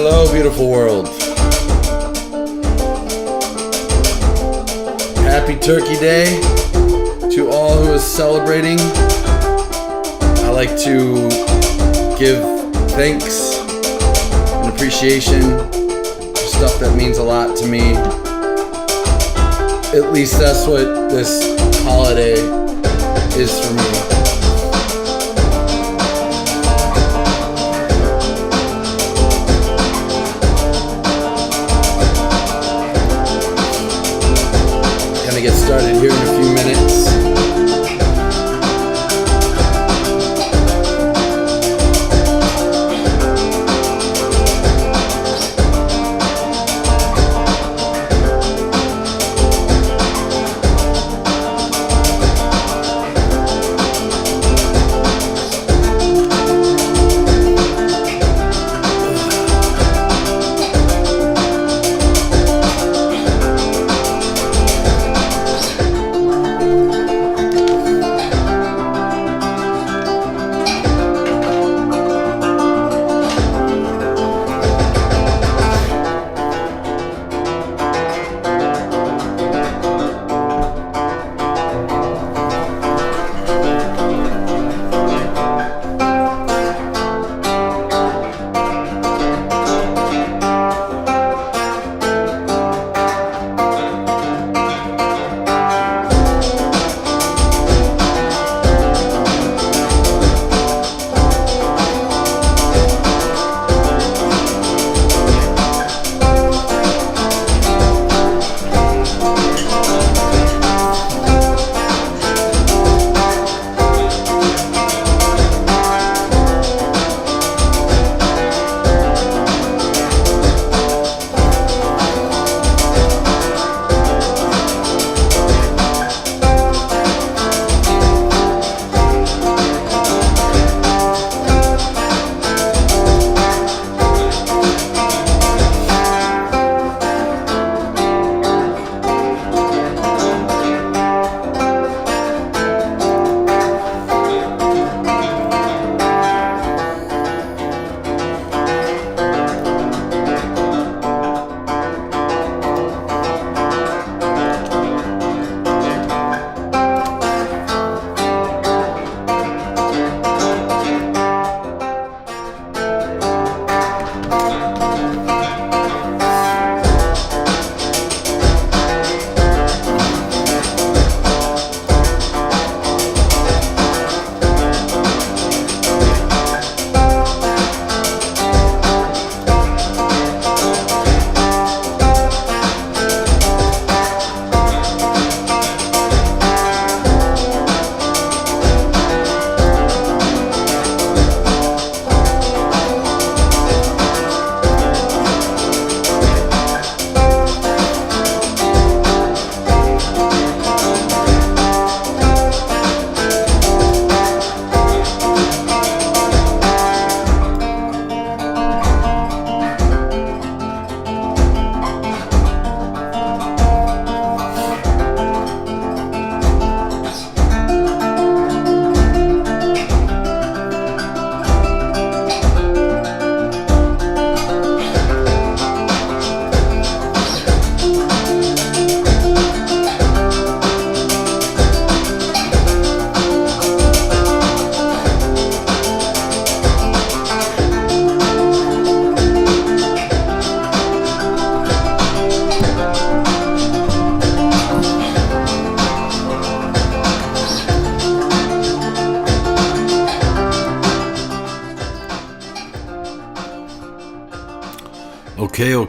Hello, beautiful world. Happy Turkey Day to all who is celebrating. I like to give thanks and appreciation for stuff that means a lot to me. At least that's what this holiday is for me. Get started here in a few minutes.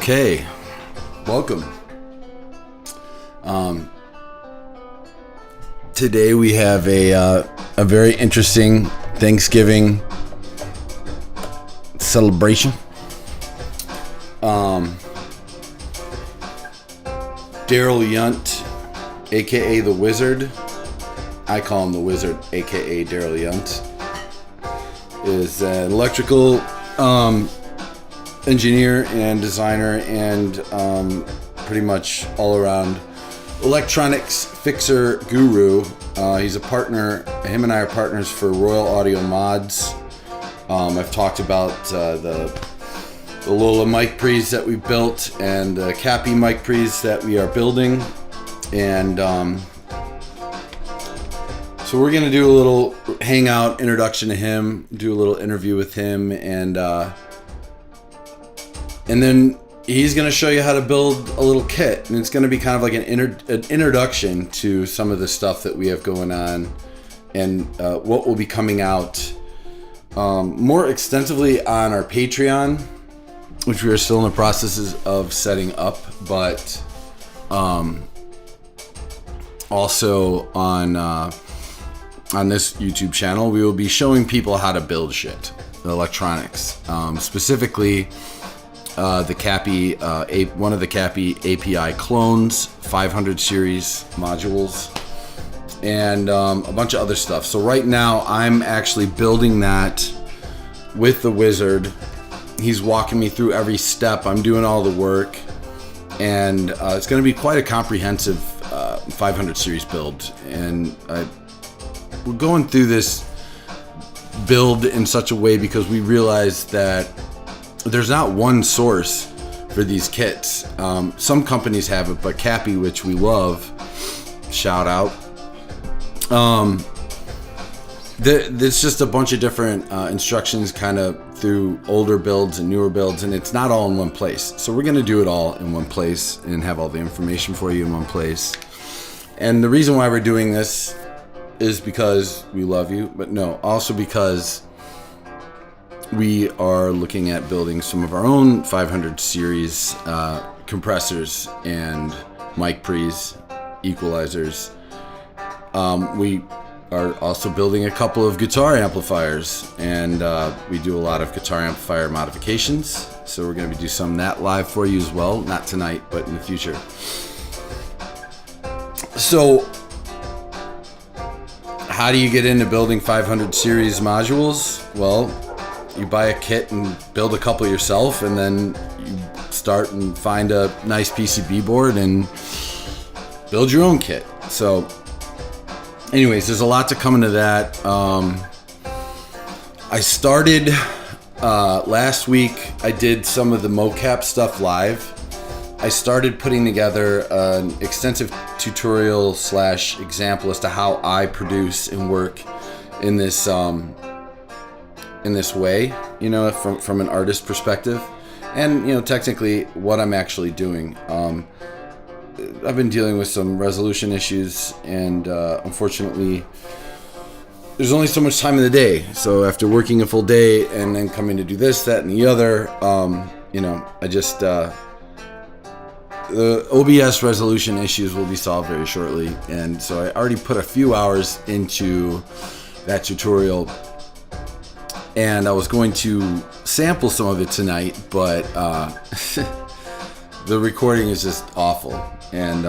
Okay. Welcome. Today we have a very interesting Thanksgiving celebration. Daryl Yunt, aka the Wizard, I call him the Wizard, aka Daryl Yunt, is an electrical engineer and designer and pretty much all around electronics fixer guru. He's a partner. Him and I are partners for Royal Audio Mods. I've talked about the the Lola mic pre's that we built and the Cappy mic pre's that we are building. And so we're gonna do a little hangout introduction to him, do a little interview with him, and then he's gonna show you how to build a little kit, and it's gonna be kind of like an introduction to some of the stuff that we have going on, and what will be coming out more extensively on our Patreon, which we are still in the processes of setting up, but also on this YouTube channel, we will be showing people how to build shit, electronics, specifically the Cappy, one of the Cappy API clones, 500 series modules, and a bunch of other stuff. So right now I'm actually building that with the wizard. He's walking me through every step. I'm doing all the work, and it's going to be quite a comprehensive 500 series build. And we're going through this build in such a way because we realize that there's not one source for these kits. Some companies have it, but Cappy, which we love, shout out. There's just a bunch of different instructions kind of through older builds and newer builds, and it's not all in one place. So we're going to do it all in one place and have all the information for you in one place. And the reason why we're doing this is because we love you, but no, also because we are looking at building some of our own 500 series compressors and mic pre's, equalizers. We are also building a couple of guitar amplifiers, and we do a lot of guitar amplifier modifications. So we're going to do some of that live for you as well. Not tonight, but in the future. So how do you get into building 500 series modules? Well, you buy a kit and build a couple yourself, and then you start and find a nice PCB board and build your own kit. So anyways, there's a lot to come into that. I started last week. I did some of the mocap stuff live. I started putting together an extensive tutorial / example as to how I produce and work in this way, you know, from an artist perspective, and, you know, technically what I'm actually doing. I've been dealing with some resolution issues, and unfortunately there's only so much time in the day. So after working a full day and then coming to do this, that, and the other, you know, I just the OBS resolution issues will be solved very shortly, and so I already put a few hours into that tutorial, and I was going to sample some of it tonight, but the recording is just awful, and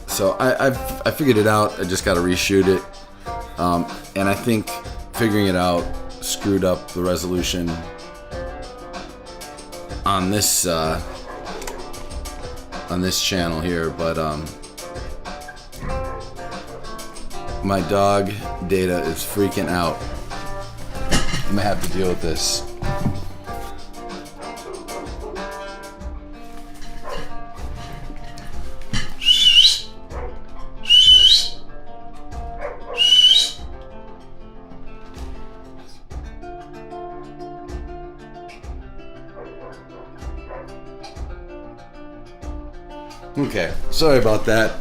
so I figured it out. I just got to reshoot it, and I think figuring it out screwed up the resolution on this channel here, but my dog Data is freaking out. I'm gonna have to deal with this. Okay, sorry about that.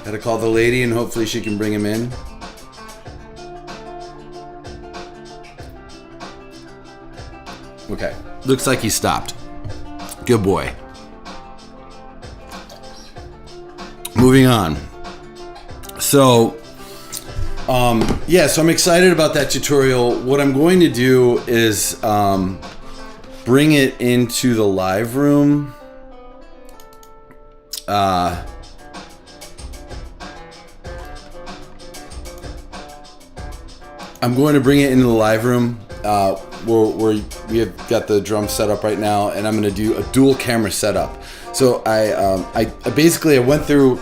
Gotta call the lady and hopefully she can bring him in. Okay, looks like he stopped. Good boy. Moving on. So, yeah, so I'm excited about that tutorial. What I'm going to do is bring it into the live room. I'm going to bring it into the live room where we have got the drum set up right now, and I'm going to do a dual camera setup. So I basically went through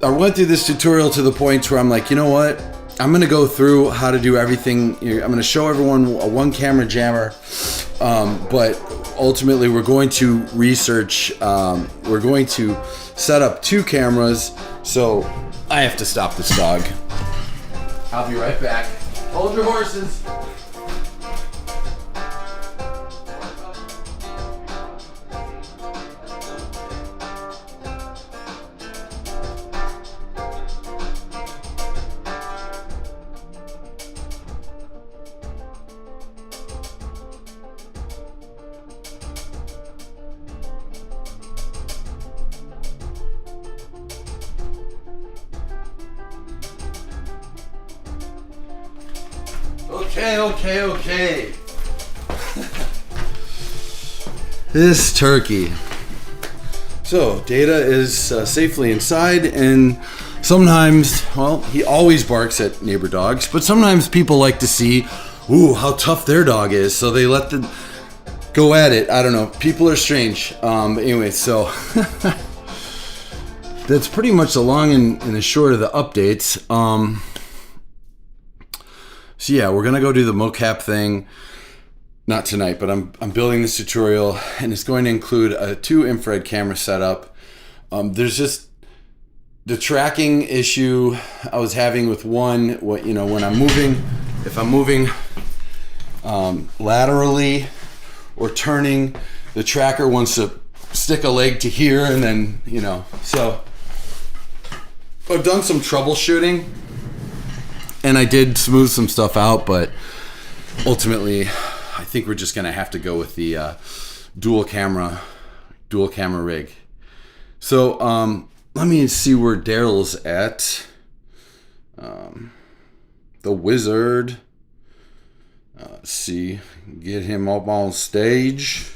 I went through this tutorial to the point where I'm like, you know what? I'm going to go through how to do everything. I'm going to show everyone a one camera jammer. But ultimately we're going to research, we're going to set up 2 cameras. So I have to stop this dog. I'll be right back. Hold your horses. Okay. This turkey. So, Data is safely inside, and sometimes, well, he always barks at neighbor dogs, but sometimes people like to see, how tough their dog is, so they let them go at it. I don't know. People are strange. Anyway, so that's pretty much the long and the short of the updates. So yeah, we're gonna go do the mocap thing. Not tonight, but I'm building this tutorial, and it's going to include a 2 infrared camera setup. There's just the tracking issue I was having with one. When I'm moving, if I'm moving laterally or turning, the tracker wants to stick a leg to here, and then So I've done some troubleshooting. And I did smooth some stuff out, but ultimately, I think we're just gonna have to go with the dual camera rig. So let me see where Daryl's at. The wizard. Let's see, get him up on stage.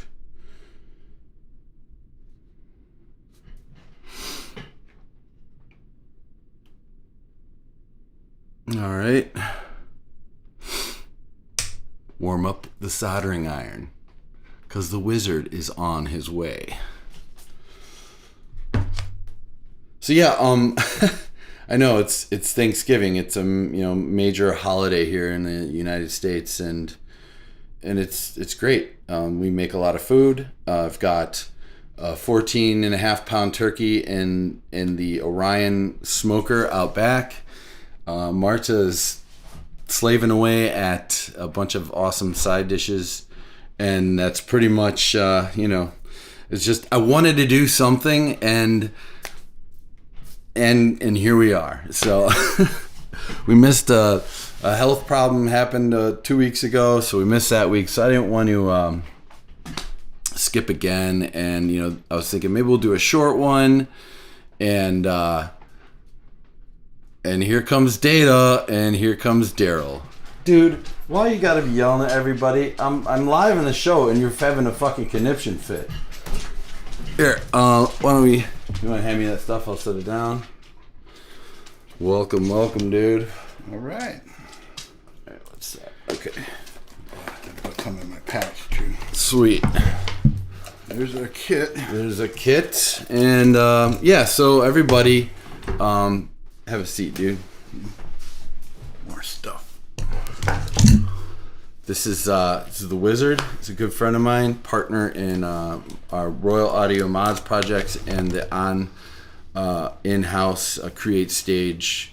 All right. Warm up the soldering iron, because the wizard is on his way. So yeah, I know it's Thanksgiving. It's a major holiday here in the United States, and it's great. We make a lot of food. I've got a 14.5-pound turkey in the Orion smoker out back. Marta's slaving away at a bunch of awesome side dishes, and that's pretty much it's just I wanted to do something, and here we are. So we missed a health problem happened 2 weeks ago, so we missed that week. So I didn't want to skip again, and I was thinking maybe we'll do a short one, and here comes Data, and here comes Daryl. Dude, why you gotta be yelling at everybody? I'm live in the show, and you're having a fucking conniption fit. Here, why don't we... You wanna hand me that stuff? I'll set it down. Welcome, dude. All right. All right, what's that? Okay. I'll come in my pouch, too. Sweet. There's our kit. And, so everybody... have a seat, dude. More stuff. This is the Wizard. It's a good friend of mine, partner in our Royal Audio Mods projects and the in-house Create Stage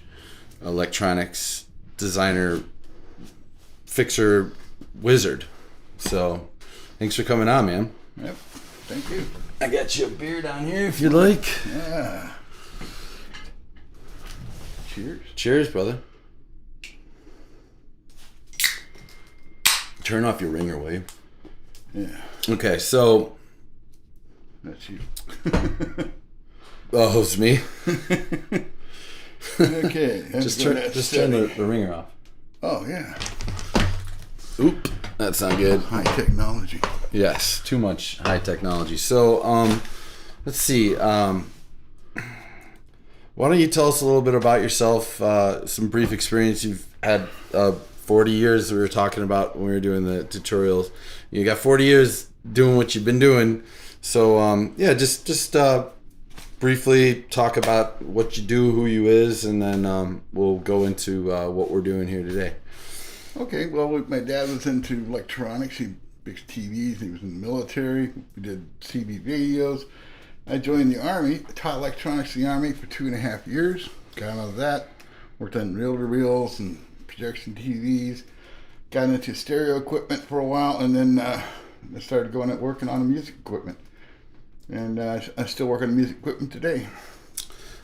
electronics designer, fixer, wizard. So, thanks for coming on, man. Yep. Thank you. I got you a beer down here if you'd like. Yeah. Cheers. Cheers, brother. Turn off your ringer, will you? Yeah. Okay, so... That's you. Oh, it's me? Okay. Just turn the ringer off. Oh, yeah. Oop. That's not good. High technology. Yes, too much high technology. So, let's see. Why don't you tell us a little bit about yourself, some brief experience you've had, 40 years we were talking about when we were doing the tutorials. You got 40 years doing what you've been doing. So, just briefly talk about what you do, who you is, and then we'll go into what we're doing here today. Okay, well, my dad was into electronics. He fixed TVs. He was in the military. We did CB radios. I joined the Army. I taught electronics in the Army for 2.5 years. Got out of that. Worked on reel-to-reels and projection TVs. Got into stereo equipment for a while, and then I started working on the music equipment. And I still work on music equipment today.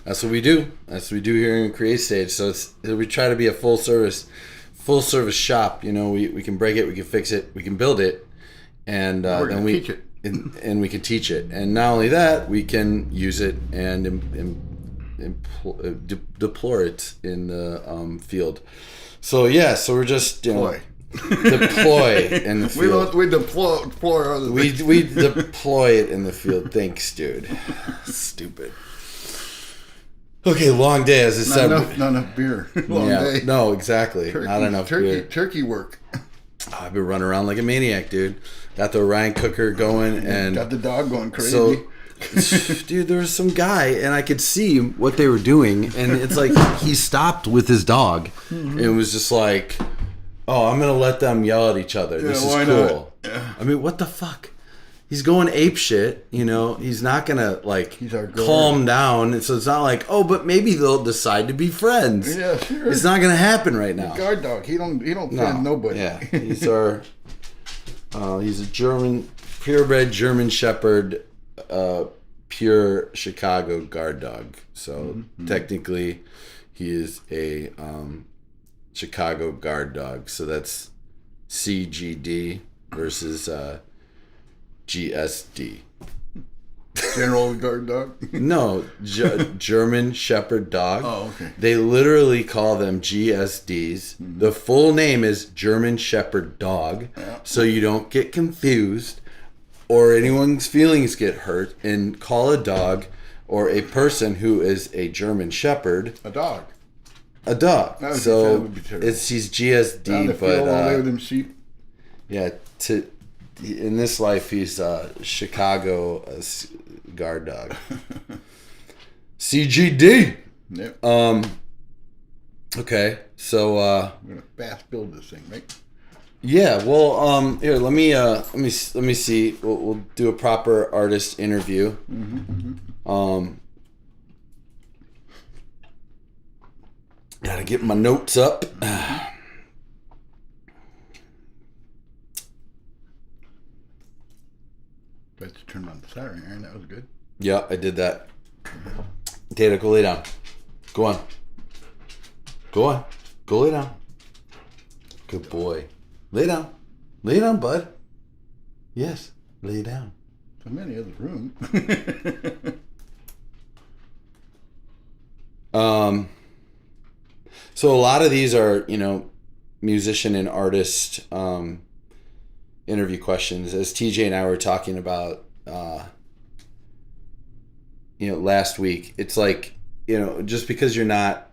That's what we do. That's what we do here in Create Stage. So we try to be a full service shop. You know, we can break it, we can fix it, we can build it, and then we teach it. and we can teach it. And not only that, we can use it and deploy it in the field. So yeah, so we're just deploy in the field. We deploy other things. We deploy it in the field. Thanks, dude. Stupid. Okay, long day, as I said. Not enough beer. Long day. No, exactly. Not enough beer. Turkey work. I've been running around like a maniac, dude. Got the Orion cooker going and got the dog going crazy. So, dude, there was some guy, and I could see what they were doing, and it's like he stopped with his dog, and it was just like, oh, I'm gonna let them yell at each other. This is cool. Yeah. I mean, what the fuck? He's going ape shit, you know. He's not gonna calm down. So it's not like, oh, but maybe they'll decide to be friends. Yeah, sure. It's not gonna happen right now. Guard dog. He don't friend nobody. Yeah, he's a German, purebred German Shepherd, pure Chicago guard dog. So technically, he is a Chicago guard dog. So that's CGD versus GSD. General guard dog? No, German Shepherd dog. Oh, okay. They literally call them GSDs. The full name is German Shepherd dog, so you don't get confused or anyone's feelings get hurt, and call a dog or a person who is a German Shepherd a dog. So he's GSD, down the field, all day with them sheep. Yeah, in this life, he's Chicago guard dog. CGD. Yep. Okay, so we're gonna fast build this thing, right? Yeah. Well, here, let me see. We'll do a proper artist interview. Gotta get my notes up. But you turned on the soldering iron. That was good. Yeah, I did that. Data, go lay down. Go on. Go lay down. Good boy. Lay down. Lay down, bud. Yes, lay down. So many other room. So a lot of these are, musician and artist interview questions. As TJ and I were talking about, last week, it's like, just because you're not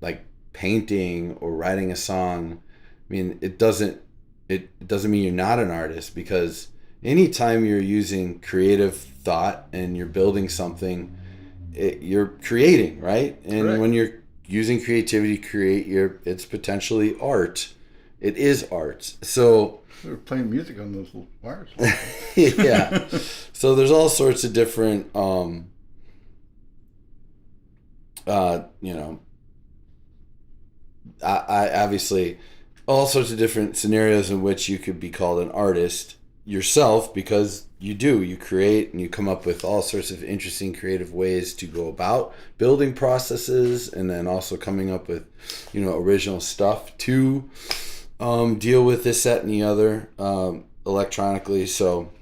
like painting or writing a song, I mean, it doesn't mean you're not an artist, because anytime you're using creative thought and you're building something, you're creating, right? And Correct. When you're using creativity to create it's potentially art. It is art. So we were playing music on those little wires. yeah. So there's all sorts of different I obviously all sorts of different scenarios in which you could be called an artist yourself, because you create and you come up with all sorts of interesting creative ways to go about building processes, and then also coming up with original stuff to deal with this, that, and the other electronically. So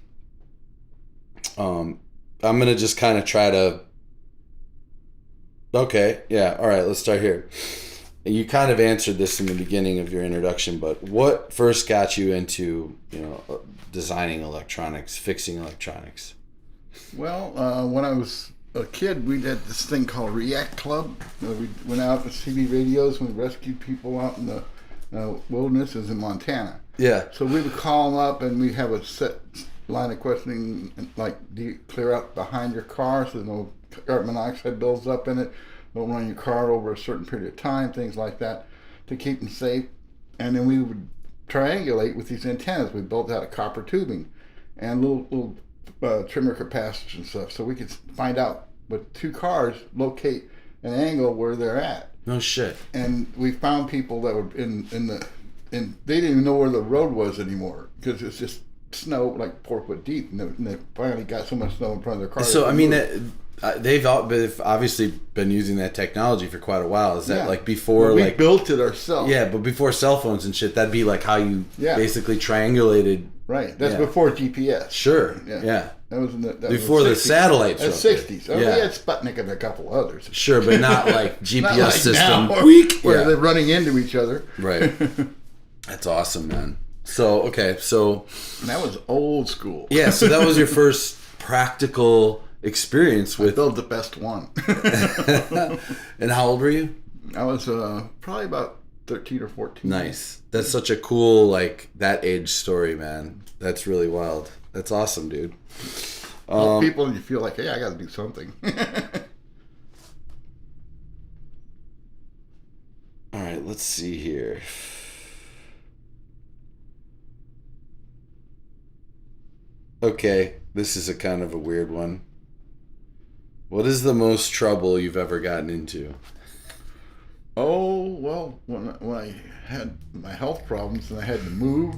I'm gonna just kind of try to all right, let's start here. You kind of answered this in the beginning of your introduction, but what first got you into designing electronics, fixing electronics? Well, when I was a kid, we had this thing called React Club. We went out with CB radios and we rescued people out in the wildernesses in Montana. Yeah. So we would call them up, and we have a set line of questioning, like, do you clear out behind your car so no carbon monoxide builds up in it. Don't run your car over a certain period of time, things like that, to keep them safe. And then we would triangulate with these antennas. We built out of copper tubing and little trimmer capacitors and stuff, so we could find out with two cars locate an angle where they're at. No shit. And we found people that were in they didn't even know where the road was anymore because it's just snow like 4 foot deep, and they finally got so much snow in front of their car. So I mean, they've obviously been using that technology for quite a while. Is that like before? We built it ourselves. Yeah, but before cell phones and shit, that'd be like how you basically triangulated. Right. That's before GPS. Sure. Yeah. That was before the satellites. The 60s. We had Sputnik and a couple others. Sure, but not like GPS not like system. Now, where they're running into each other. Right. That's awesome, man. So, okay, so... And that was old school. Yeah, so that was your first practical experience with... I built the best one. And how old were you? I was probably about 13 or 14. Nice. That's such a cool, like, that age story, man. That's really wild. That's awesome, dude. People, you feel like, hey, I got to do something. All right, let's see here. Okay, this is a kind of a weird one. What is the most trouble you've ever gotten into? Oh, well, when I had my health problems and I had to move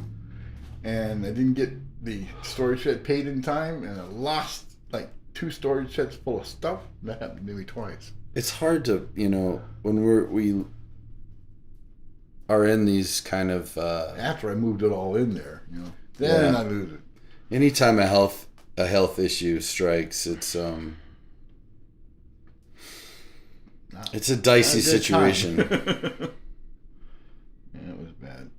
and I didn't get the storage shed paid in time and I lost like 2 storage sheds full of stuff, that happened to me twice. It's hard to, when we are in these kind of... After I moved it all in there, then I lose it. Anytime a health issue strikes, it's a dicey situation. Yeah, it was bad.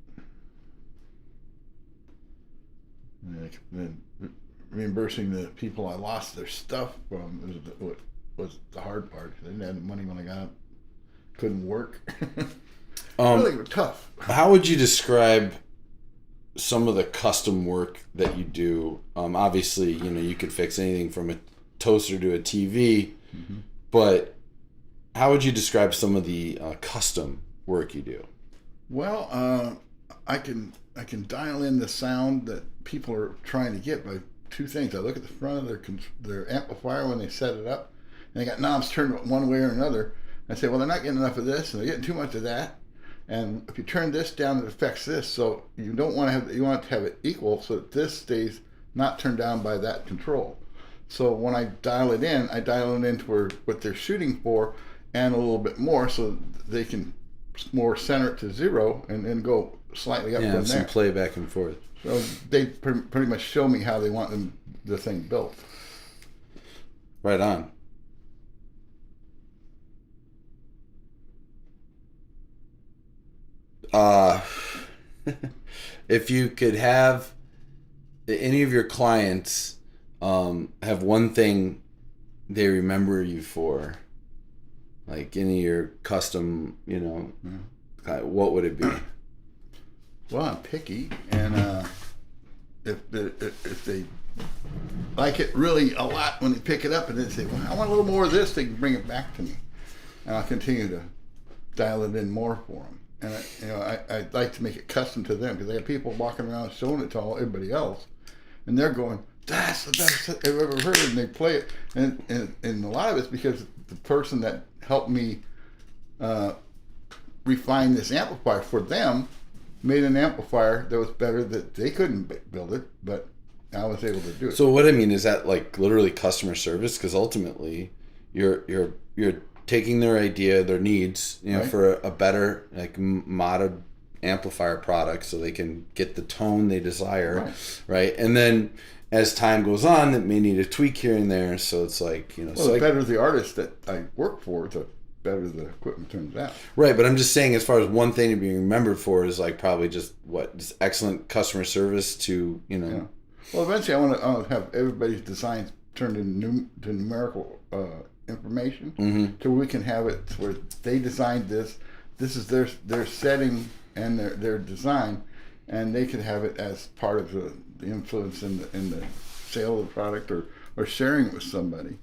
And then reimbursing the people I lost their stuff from was the hard part. I didn't have the money when I got it. Couldn't work. Really tough. How would you describe some of the custom work that you do? Obviously, you could fix anything from a toaster to a TV, but how would you describe some of the custom work you do? Well, I can dial in the sound that people are trying to get by 2 things. I look at the front of their amplifier when they set it up, and they got knobs turned one way or another. I say, well, they're not getting enough of this, and they're getting too much of that. And if you turn this down, it affects this. So you don't want to have, you want to have it equal so that this stays not turned down by that control. So when I dial it in into what they're shooting for and a little bit more so they can more center it to 0 and then go slightly up from there. Some play back and forth. So they pretty much show me how they want the thing built. Right on. If you could have any of your clients have one thing they remember you for, like any of your custom, what would it be? Well, I'm picky, and if they like it really a lot when they pick it up and they say, well, I want a little more of this, they can bring it back to me, and I'll continue to dial it in more for them. And I'd like to make it custom to them because they have people walking around showing it to everybody else, and they're going, "That's the best I've ever heard," and they play it, and a lot of it's because the person that helped me refine this amplifier for them made an amplifier that was better, that they couldn't build it, but I was able to do it. So what I mean is that like literally customer service, because ultimately you're taking their idea, their needs, right, for a better like modded amplifier product so they can get the tone they desire, right? And then as time goes on, it may need a tweak here and there. So it's like, the better the artist that I work for, the better the equipment turns out. Right, but I'm just saying, as far as one thing to be remembered for is like probably just excellent customer service to, Yeah. Well, eventually I want to have everybody's designs turned into numerical information, so we can have it where they designed this. This is their setting and their design, and they could have it as part of the influence in the sale of the product or sharing it with somebody.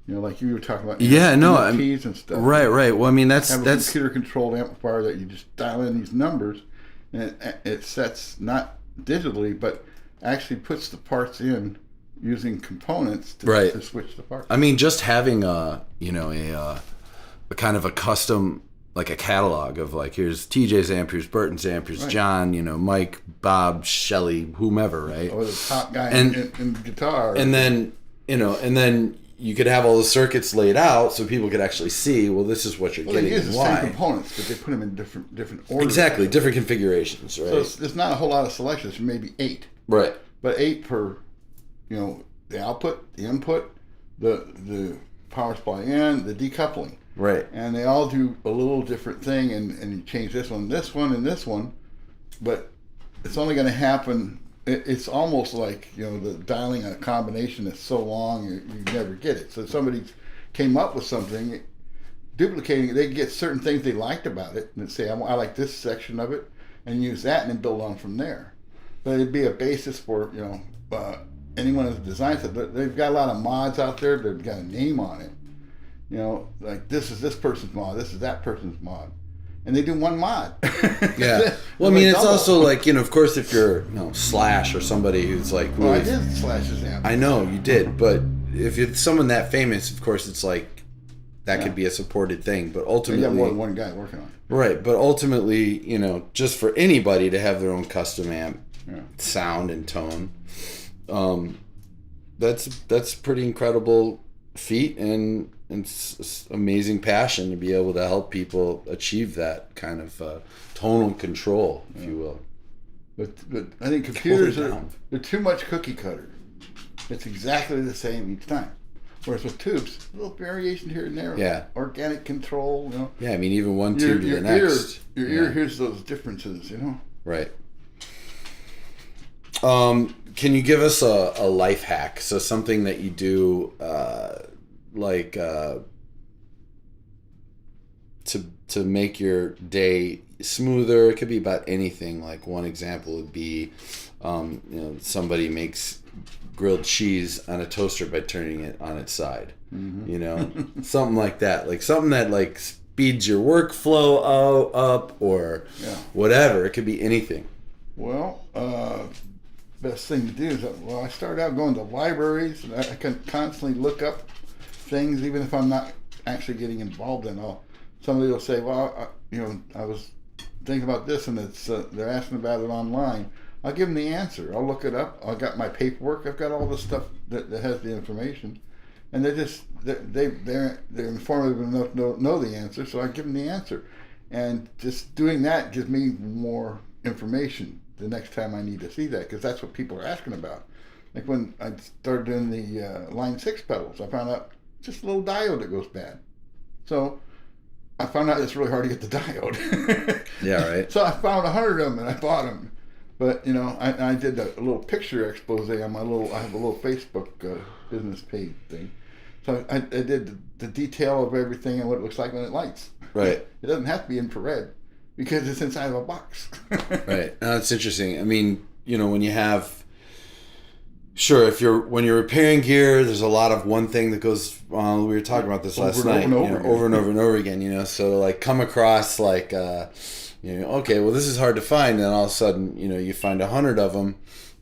You know, like you were talking about. Yeah, no, NFTs and stuff. Right. Well, I mean, that's a computer-controlled amplifier that you just dial in these numbers, and it sets not digitally, but actually puts the parts in using components to switch the parts. I mean, just having a kind of a custom, like a catalog of like, here's TJ's amp, here's Burton's amp, here's John, Mike, Bob, Shelley, whomever, right? Or the top guy in guitar. And then, and then you could have all the circuits laid out so people could actually see, well, this is what you're getting. They use and the why. same components, but they put them in different orders. Exactly, different configurations, right? So there's not a whole lot of selections, maybe 8. Right. But 8 per, the output, the input, the power supply in, the decoupling. Right. And they all do a little different thing, and you change this one, and this one, but it's only going to happen. It's almost like, the dialing a combination that's so long you never get it. So somebody came up with something, duplicating it, they get certain things they liked about it, and say, I like this section of it, and use that, and then build on from there. But it'd be a basis for, anyone who designs it. They've got a lot of mods out there that have got a name on it. Like this is this person's mod, this is that person's mod. And they do one mod. Yeah. Well, I mean, it's also like, of course, if you're, Slash or somebody who's like... Well, I did Slash's amp. I know, you did. But if it's someone that famous, of course, it's like, that could be a supported thing. But ultimately... You got more than one guy working on it. Right. But ultimately, just for anybody to have their own custom amp, sound and tone, that's pretty incredible feat, and it's amazing passion to be able to help people achieve that kind of tonal control, if you will. But I think computers they're too much cookie cutter. It's exactly the same each time. Whereas with tubes, a little variation here and there. Yeah. Organic control, Yeah, I mean, even one tube to the next. Your ear hears those differences, Right. Can you give us a life hack? So something that you do, to make your day smoother. It could be about anything. Like one example would be, somebody makes grilled cheese on a toaster by turning it on its side. Mm-hmm. Something like that. Like something that like speeds your workflow up or whatever. It could be anything. Well, best thing to do is I started out going to libraries, and I can constantly look up things, even if I'm not actually getting involved in all. Somebody will say, well, I was thinking about this, and it's they're asking about it online. I'll give them the answer. I'll look it up. I've got my paperwork. I've got all the stuff that has the information, and they're informative enough to know the answer. So I give them the answer, and just doing that gives me more information the next time I need to see that, because that's what people are asking about. Like when I started doing the Line 6 pedals, I found out just a little diode that goes bad. So I found out it's really hard to get the diode. Yeah, right. So I found 100 of them and I bought them. But, I did a little picture expose on I have a little Facebook business page thing. So I did the detail of everything and what it looks like when it lights. Right. It doesn't have to be infrared because it's inside of a box. Right. Now, that's interesting. I mean, when you have... Sure, when you're repairing gear, there's a lot of one thing that goes wrong. We were talking about this last night, over and over again. So like come across like, okay, well this is hard to find, and all of a sudden, you find 100 of them.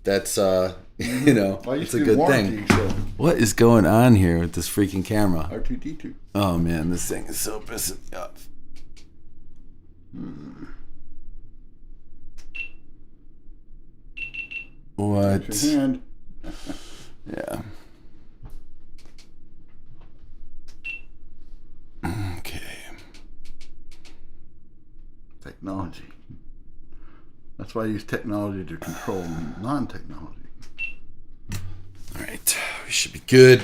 That's Well, it's a good thing. So. What is going on here with this freaking camera? R2D2. Oh man, this thing is so pissing me off. What? Raise your hand. Yeah. Okay. Technology. That's why I use technology to control non-technology. All right. We should be good.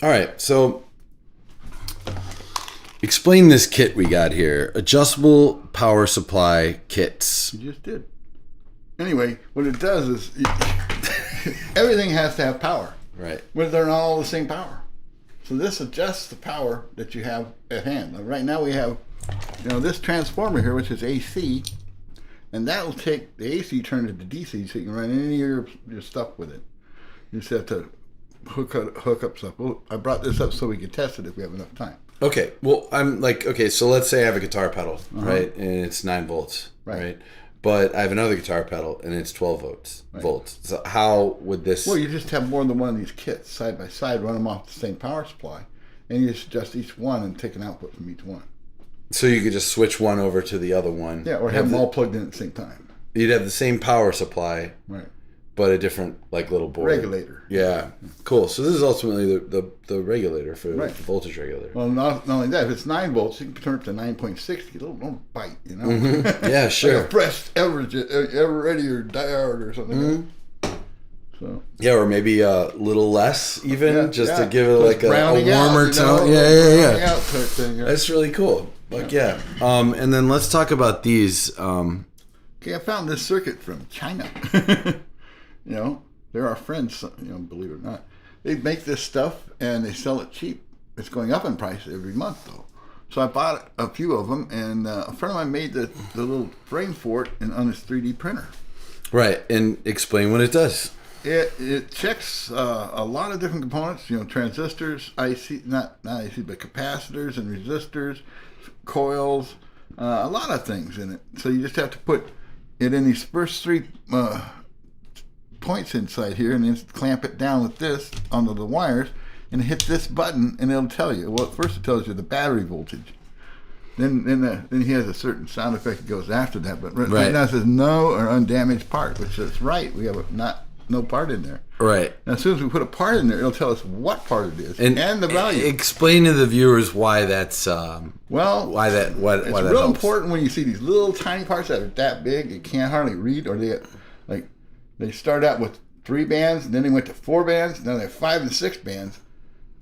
All right. So explain this kit we got here. Adjustable power supply kits. You just did. Anyway, what it does is everything has to have power. Right. But they're not all the same power. So this adjusts the power that you have at hand. Like right now we have, this transformer here, which is AC, and that will take the AC, turn it to DC, so you can run any of your stuff with it. You just have to hookups up. Well, I brought this up so we could test it if we have enough time. Okay. Well, I'm like, okay, so let's say I have a guitar pedal, right? And it's 9 volts, right? But I have another guitar pedal and it's 12 volts. So how would this... Well, you just have more than one of these kits side by side, run them off the same power supply, and you just adjust each one and take an output from each one. So you could just switch one over to the other one. Yeah, or have them all plugged in at the same time. You'd have the same power supply, right? But a different like little board. Regulator. Yeah, cool. So this is ultimately the regulator for the voltage regulator. Well, not only that, if it's 9 volts, you can turn it to 9.6. A little bite, you know. Mm-hmm. Yeah, sure. Like a pressed ever ready or Diode or something. Mm-hmm. So. Yeah, or maybe a little less even, just to give it like a warmer tone. Yeah. Yeah. Thing, yeah. That's really cool. Like and then let's talk about these. Okay, I found this circuit from China. You know, they're our friends. You know, believe it or not, they make this stuff and they sell it cheap. It's going up in price every month though. So I bought a few of them, and a friend of mine made the little frame for it on his 3D printer. Right, and explain what it does. It checks a lot of different components, you know, transistors, IC, not IC, but capacitors and resistors, coils, a lot of things in it. So you just have to put it in these first 3 points inside here, and then clamp it down with this onto the wires, and hit this button, and it'll tell you. Well, first it tells you the battery voltage. Then he has a certain sound effect that goes after that. But right now it says no or undamaged part, which is right. We have no part in there. Right. Now, as soon as we put a part in there, it'll tell us what part it is and the value. Explain to the viewers why that's it's real important when you see these little tiny parts that are that big, you can't hardly read, or they start out with 3 bands, and then they went to 4 bands, and then they have 5 and 6 bands,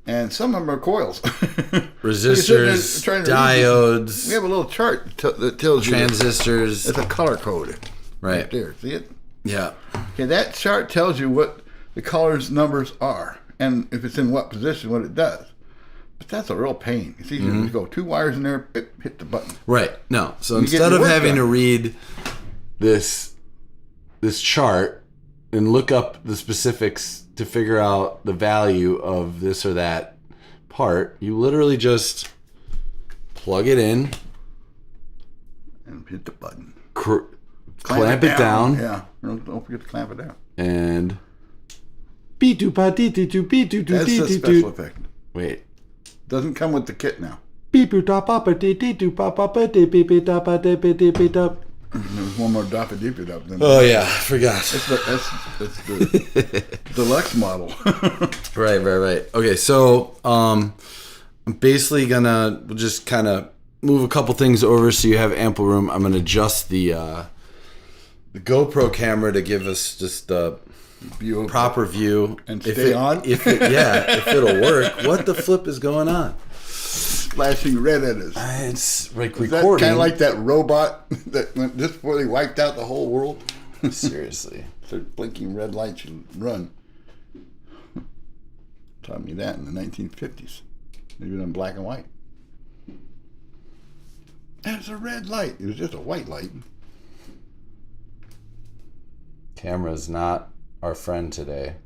and some of them are coils. Resistors, diodes. We have a little chart that tells you transistors. It's a color code. Right there. See it? Yeah. Okay, that chart tells you what the colors numbers are, and if it's in what position, what it does. But that's a real pain. It's easy to go 2 wires in there, hit the button. Right. No. So instead of having to read this chart and look up the specifics to figure out the value of this or that part, you literally just plug it in and hit the button. Clamp it down. Yeah. Don't forget to clamp it down. And that's the special effect. Wait. Doesn't come with the kit now. There's one more dop-a-dip-a-dop. Oh yeah, I forgot. That's the deluxe model. Right. Okay, so I'm basically gonna just kind of move a couple things over so you have ample room. I'm gonna adjust the GoPro camera to give us just the proper view and stay on. If it'll work. What the flip is going on? Flashing red at us. It's like recording. That kind of like that robot that went just before they wiped out the whole world. Seriously. Start blinking red lights and run. Taught me that in the 1950s. Maybe in black and white. That's a red light. It was just a white light. Camera's not our friend today.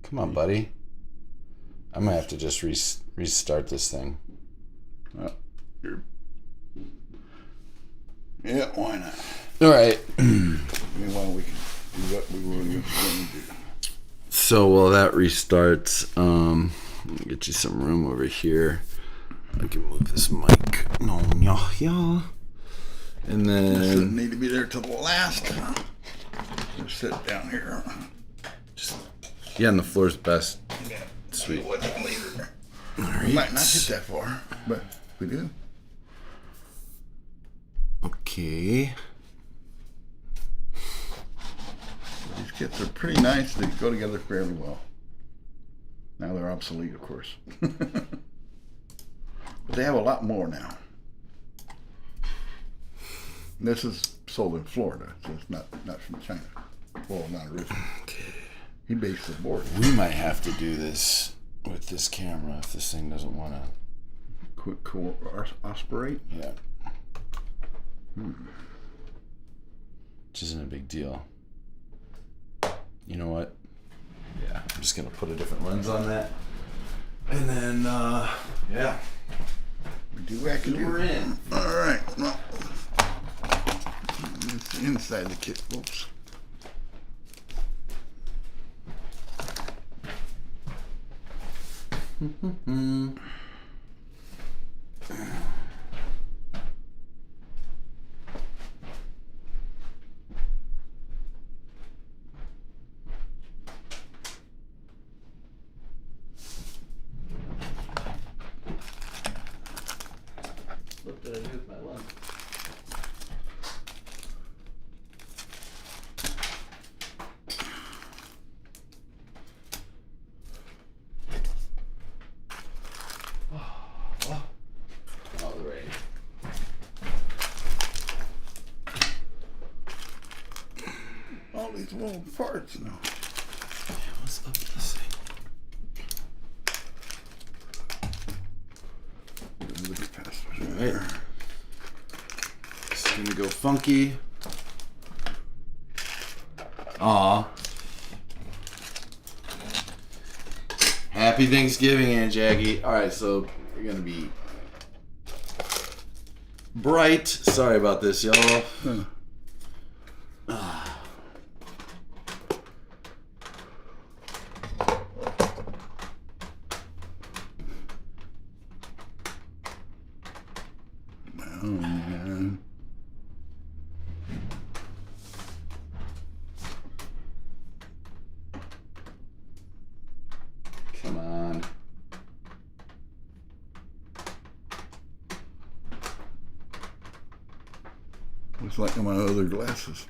Come on, buddy. I'm gonna have to just restart this thing. Yeah, why not? All right. Meanwhile, we can do what we were going to do. So while that restarts, let me get you some room over here. I can move this mic. Yeah. And then this doesn't need to be there till the last. Just sit down here. And the floor's best. Yeah. Sweet. Later. All right. We might not get that far, but we do. Okay. These kits are pretty nice. They go together fairly well. Now they're obsolete, of course. But they have a lot more now. And this is sold in Florida, so it's not from China. Well, not originally. Okay. He based the board. We might have to do this with this camera if this thing doesn't want to. Quick aspirate? Yeah. Which isn't a big deal. You know what? Yeah, I'm just gonna put a different lens on that. And then, yeah. We do what I can do. We're in. All right. Well, it's inside the kit, folks. What did I do with my lens? All right. All these little parts now. What's up with this thing? The capacitors All there. right. It's gonna go funky. Aw. Happy Thanksgiving, Aunt Jackie. Alright, so we're gonna be bright. Sorry about this, y'all. Oh, man. Come on. Looks like my other glasses.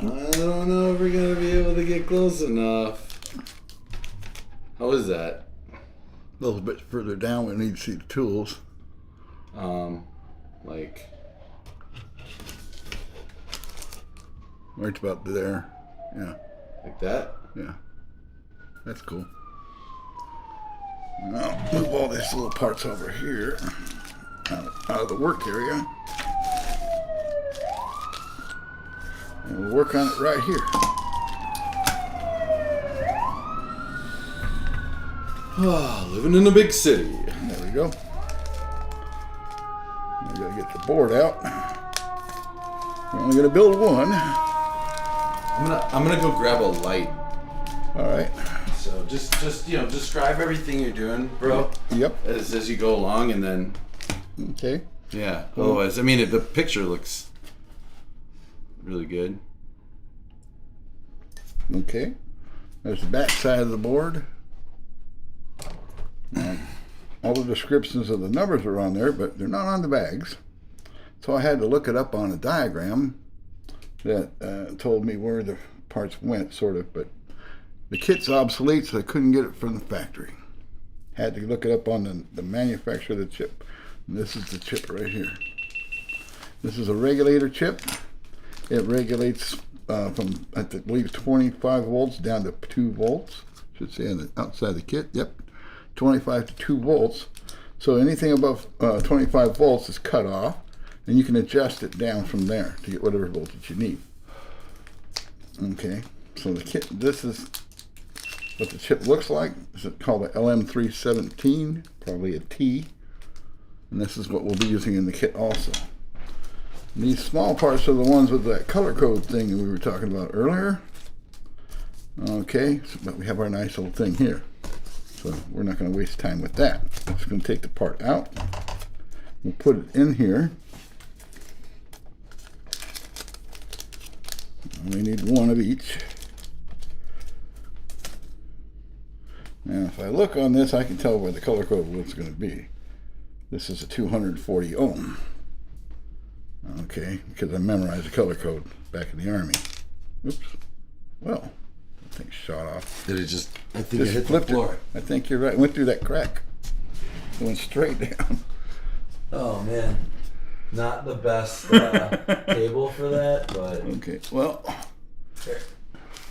Alright. I don't know if we're gonna be able to get close enough. How is that? A little bit further down, we need to see the tools. Like, Right about there. Yeah, like that? yeah. That's cool. Now, move all these little parts over here out of the work area. And we'll work on it right here. Living in a big city. There we go. I gotta get the board out. We're only gonna build one. I'm gonna go grab a light. All right. So just describe everything you're doing, bro. Yep. As you go along, and then Okay. yeah. Otherwise, I mean, the picture looks really good. Okay. There's the back side of the board. All the descriptions of the numbers are on there, but they're not on the bags. So I had to look it up on a diagram that told me where the parts went, sort of. But the kit's obsolete, so I couldn't get it from the factory. Had to look it up on the manufacturer of the chip. And this is the chip right here. This is a regulator chip. It regulates from, I believe, 25 volts down to 2 volts. Should say on the outside of the kit. Yep. 25 to 2 volts. So anything above 25 volts is cut off, and you can adjust it down from there to get whatever voltage you need. Okay, so the kit, this is what the chip looks like. It's called the LM317, probably a T, and this is what we'll be using in the kit also. And these small parts are the ones with that color code thing that we were talking about earlier. Okay, so, but we have our nice little thing here. So we're not going to waste time with that. I'm just going to take the part out. We'll put it in here. We need one of each. Now, if I look on this, I can tell where the color code was going to be. This is a 240 ohm. Okay, because I memorized the color code back in the Army. Oops. Well, that thing shot off. Did it just? I think it hit the flipped floor. I think you're right. It went through that crack. It went straight down. Oh man, not the best cable for that, but Okay. Well, here.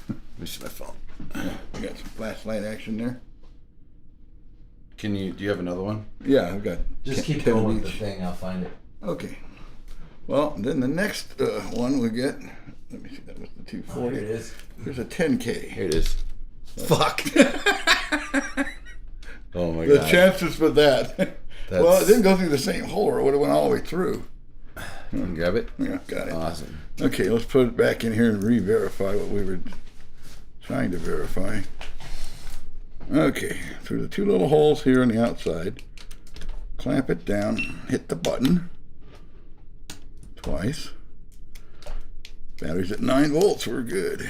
Let me see my phone. yeah, we got some flashlight action there. Do you have another one? Yeah, I've got. Just 10 keep going with each. the thing. I'll find it. Okay. Well, then the next one we get. Let me see. That was the 240. Here it is. Here's a 10K. Here it is. Fuck. Oh my The god. chances for that. Well, it didn't go through the same hole, or it would have went all the way through. You can grab it. Yeah, got it. Awesome. Okay, let's put it back in here and re-verify what we were trying to verify. Okay, through the two little holes here on the outside, clamp it down, hit the button twice. Battery's at 9 volts, we're good.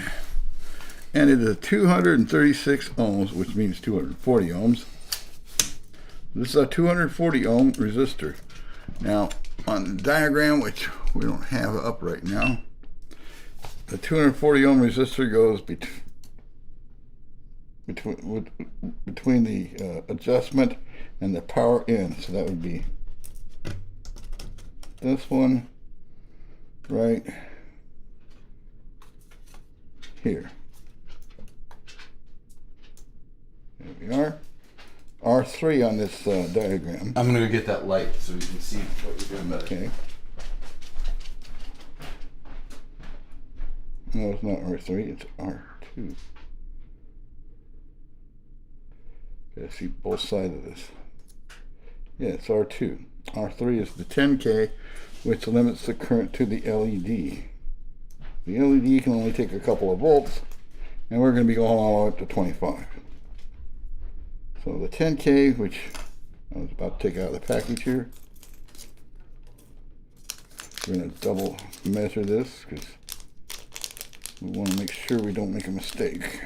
And it is 236 ohms, which means 240 ohms. This is a 240 ohm resistor. Now, on the diagram, which we don't have up right now, the 240 ohm resistor goes between the adjustment and the power in. So that would be this one right here. There we are. R3 on this diagram. I'm gonna go get that light so we can see what we're doing better. Okay. No, it's not R3, it's R2. Gotta see both sides of this. Yeah, it's R2. R3 is the 10K, which limits the current to the LED. The LED can only take a couple of volts, and we're going to be going all the way up to 25. So the 10K, which I was about to take out of the package here, we're going to double measure this because we want to make sure we don't make a mistake.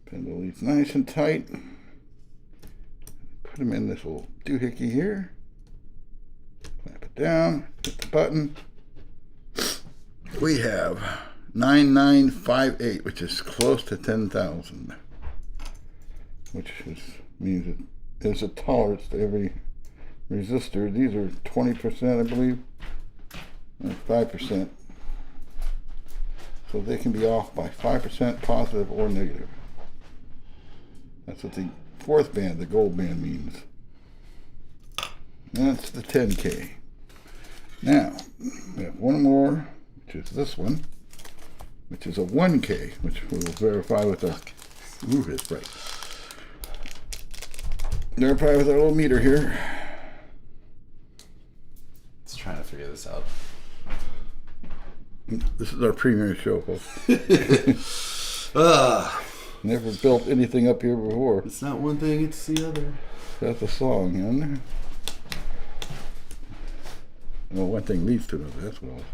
Pin the leads nice and tight. Put them in this little doohickey here. Clamp it down, hit the button. We have 9958, which is close to 10,000, which means it there's a tolerance to every resistor. These are 20%, I believe, and 5%. So they can be off by 5% positive or negative. That's what the fourth band, the gold band, means. That's the 10K. Now, we have one more, which is this one, which is a 1K, which we will verify with our, ooh, it's bright. Verify with our little meter here. Let's try to figure this out. This is our premiere show, folks. Never built anything up here before. It's not one thing, it's the other. That's a song, isn't it? Well, one thing leads to another, that's what it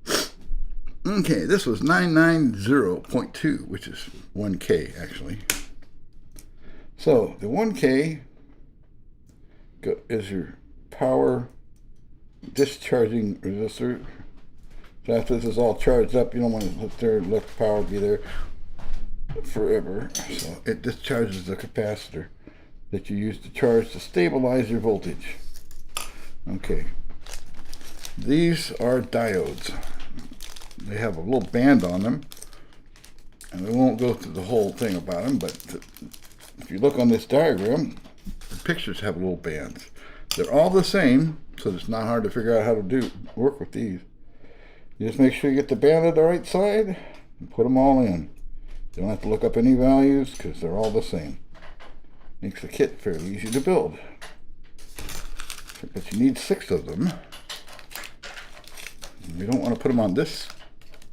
was. Okay, this was 990.2, which is 1K, actually. So, the 1K is your power discharging resistor. So after this is all charged up, you don't want to let the power be there forever. So it discharges the capacitor that you use to charge to stabilize your voltage. Okay. These are diodes. They have a little band on them, and we won't go through the whole thing about them, but if you look on this diagram, the pictures have little bands. They're all the same, so it's not hard to figure out how to work with these. You just make sure you get the band at the right side and put them all in. You don't have to look up any values because they're all the same. Makes the kit fairly easy to build. But you need 6 of them. You don't want to put them on this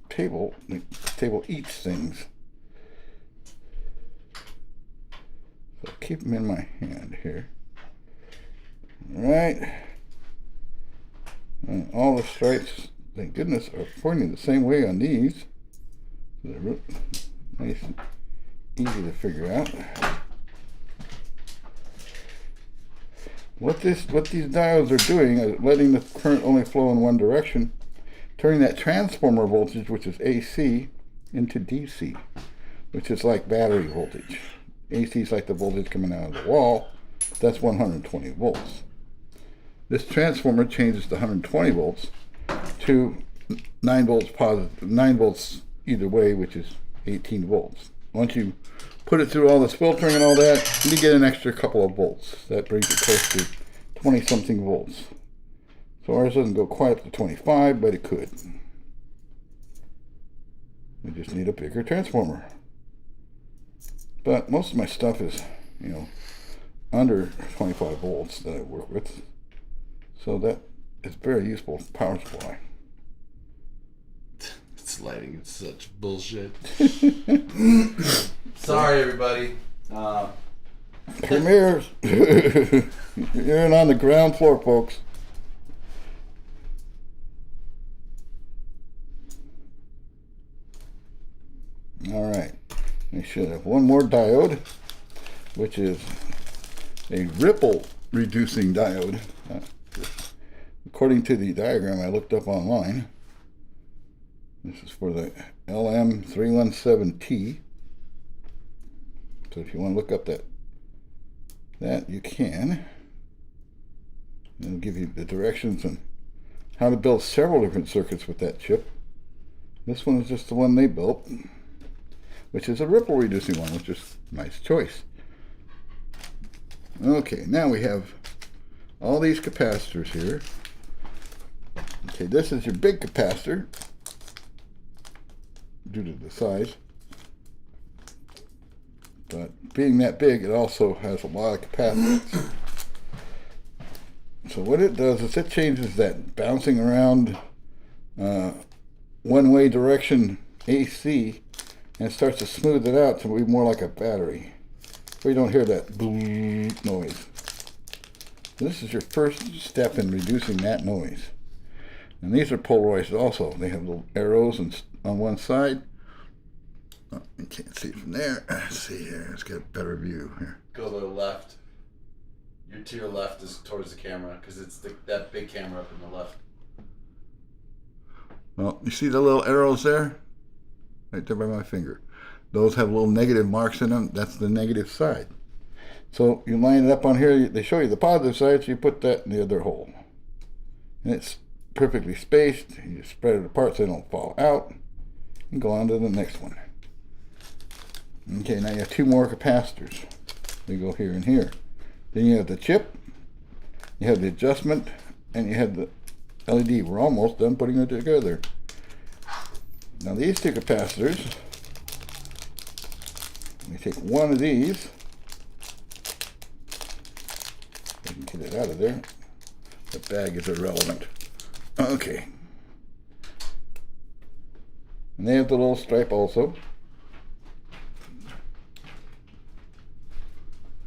table. The table eats things. So keep them in my hand here. Alright. And all the stripes, thank goodness, are pointing the same way on these. Nice and easy to figure out. What these diodes are doing is letting the current only flow in one direction, turning that transformer voltage, which is AC, into DC, which is like battery voltage. AC is like the voltage coming out of the wall. That's 120 volts. This transformer changes the 120 volts to 9 volts positive, 9 volts either way, which is 18 volts. Once you put it through all this filtering and all that, you get an extra couple of volts. That brings it close to 20 something volts. So ours doesn't go quite up to 25, but it could. We just need a bigger transformer. But most of my stuff is, you know, under 25 volts that I work with. So that is very useful power supply. This lighting is such bullshit. Sorry, everybody. Premieres. You're in on the ground floor, folks. All right. We should have one more diode, which is a ripple reducing diode. According to the diagram I looked up online, this is for the LM317T. So if you want to look up that you can. It'll give you the directions on how to build several different circuits with that chip. This one is just the one they built, which is a ripple reducing one, which is a nice choice. Okay, now we have all these capacitors here. Okay, this is your big capacitor due to the size. But being that big, it also has a lot of capacitance. So what it does is it changes that bouncing around one-way direction AC, and it starts to smooth it out to be more like a battery, so you don't hear that boom noise. This is your first step in reducing that noise. And these are polarized also. They have little arrows on one side. Oh, you can't see it from there. Let's see here. Let's get a better view here. Go to the left. To your left is towards the camera, because it's that big camera up in the left. Well, you see the little arrows there? Right there by my finger. Those have little negative marks in them. That's the negative side. So you line it up on here. They show you the positive side, so you put that in the other hole. And it's perfectly spaced. You spread it apart so they don't fall out. And go on to the next one. Okay, now you have two more capacitors. They go here and here. Then you have the chip, you have the adjustment, and you have the LED. We're almost done putting it together. Now these two capacitors, let me take one of these. I can get it out of there. The bag is irrelevant. Okay. And they have the little stripe also.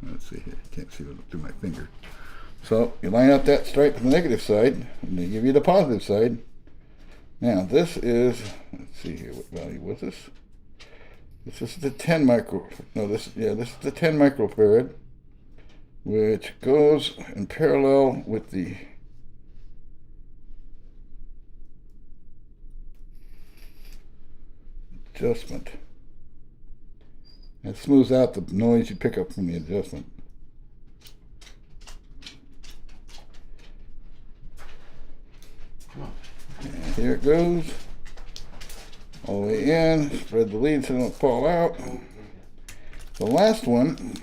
Let's see here. You can't see it through my finger. So you line up that stripe to the negative side, and they give you the positive side. Now this is, let's see here, what value was this? This is the 10 micro. No, this is the 10 microfarad, which goes in parallel with the adjustment. It smooths out the noise you pick up from the adjustment. And here it goes. All the way in. Spread the leads so they don't fall out. The last one,